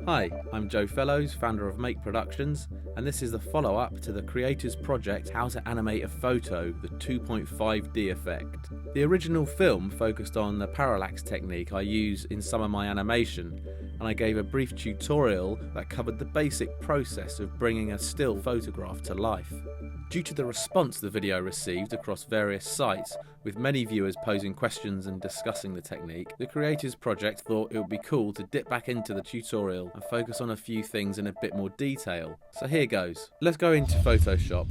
Hi, I'm Joe Fellows, founder of Make Productions, and this is the follow-up to the creators' project How to Animate a Photo, the 2.5D effect. The original film focused on the parallax technique I use in some of my animation, and I gave a brief tutorial that covered the basic process of bringing a still photograph to life. Due to the response the video received across various sites, with many viewers posing questions and discussing the technique, the creators' project thought it would be cool to dip back into the tutorial and focus on a few things in a bit more detail. So here goes. Let's go into Photoshop.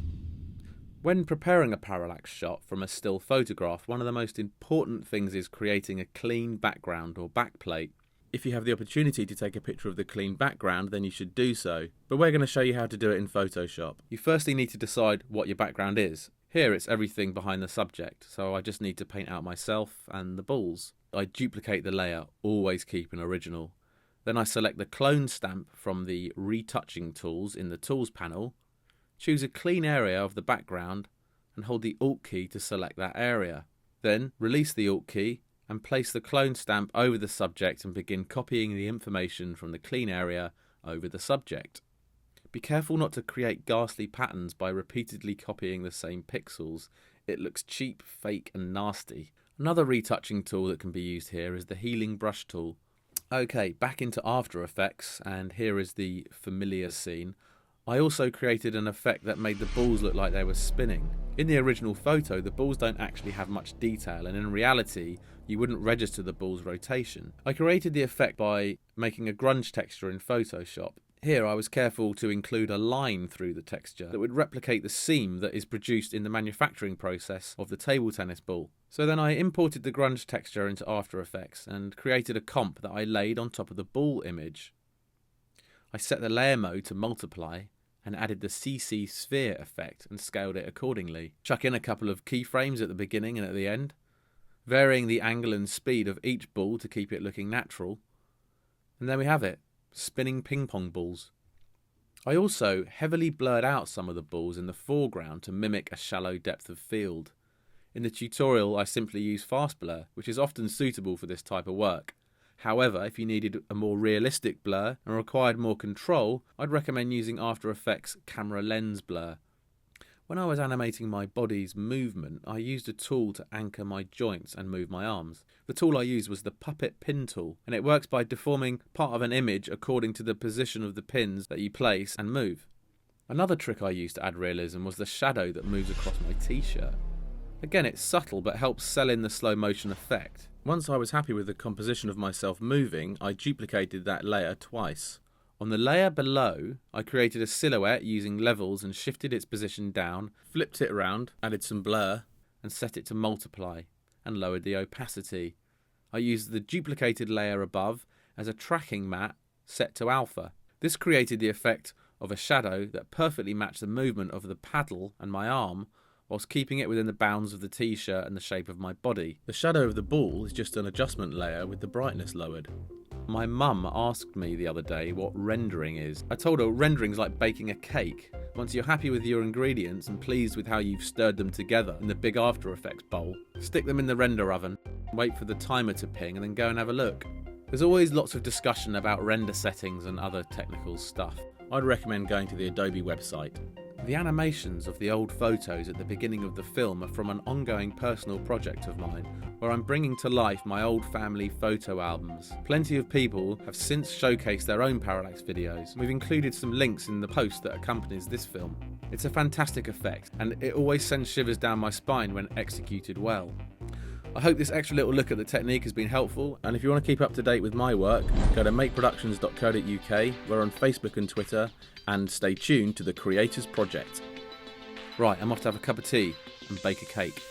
When preparing a parallax shot from a still photograph, one of the most important things is creating a clean background or backplate. If you have the opportunity to take a picture of the clean background, then you should do so. But we're going to show you how to do it in Photoshop. You firstly need to decide what your background is. Here it's everything behind the subject, so I just need to paint out myself and the balls. I duplicate the layer, always keep an original. Then I select the clone stamp from the retouching tools in the tools panel, choose a clean area of the background and hold the Alt key to select that area. Then release the Alt key and place the clone stamp over the subject and begin copying the information from the clean area over the subject. Be careful not to create ghastly patterns by repeatedly copying the same pixels. It looks cheap, fake and nasty. Another retouching tool that can be used here is the healing brush tool. Okay, back into After Effects, and here is the familiar scene. I also created an effect that made the balls look like they were spinning. In the original photo, the balls don't actually have much detail, and in reality, you wouldn't register the ball's rotation. I created the effect by making a grunge texture in Photoshop. Here I was careful to include a line through the texture that would replicate the seam that is produced in the manufacturing process of the table tennis ball. So then I imported the grunge texture into After Effects and created a comp that I laid on top of the ball image. I set the layer mode to multiply and added the CC sphere effect and scaled it accordingly. Chuck in a couple of keyframes at the beginning and at the end, varying the angle and speed of each ball to keep it looking natural. And there we have it, spinning ping pong balls. I also heavily blurred out some of the balls in the foreground to mimic a shallow depth of field. In the tutorial I simply use fast blur, which is often suitable for this type of work. However, if you needed a more realistic blur and required more control, I'd recommend using After Effects camera lens blur. When I was animating my body's movement, I used a tool to anchor my joints and move my arms. The tool I used was the puppet pin tool, and it works by deforming part of an image according to the position of the pins that you place and move. Another trick I used to add realism was the shadow that moves across my t-shirt. Again, it's subtle but helps sell in the slow motion effect. Once I was happy with the composition of myself moving, I duplicated that layer twice. On the layer below, I created a silhouette using levels and shifted its position down, flipped it around, added some blur, and set it to multiply, and lowered the opacity. I used the duplicated layer above as a tracking mat set to alpha. This created the effect of a shadow that perfectly matched the movement of the paddle and my arm, whilst keeping it within the bounds of the t-shirt and the shape of my body. The shadow of the ball is just an adjustment layer with the brightness lowered. My mum asked me the other day what rendering is. I told her rendering's like baking a cake. Once you're happy with your ingredients and pleased with how you've stirred them together in the big After Effects bowl, stick them in the render oven, wait for the timer to ping and then go and have a look. There's always lots of discussion about render settings and other technical stuff. I'd recommend going to the Adobe website. The animations of the old photos at the beginning of the film are from an ongoing personal project of mine, where I'm bringing to life my old family photo albums. Plenty of people have since showcased their own Parallax videos. We've included some links in the post that accompanies this film. It's a fantastic effect, and it always sends shivers down my spine when executed well. I hope this extra little look at the technique has been helpful, and if you want to keep up to date with my work, go to makeproductions.co.uk, we're on Facebook and Twitter, and stay tuned to the Creators Project. Right, I'm off to have a cup of tea and bake a cake.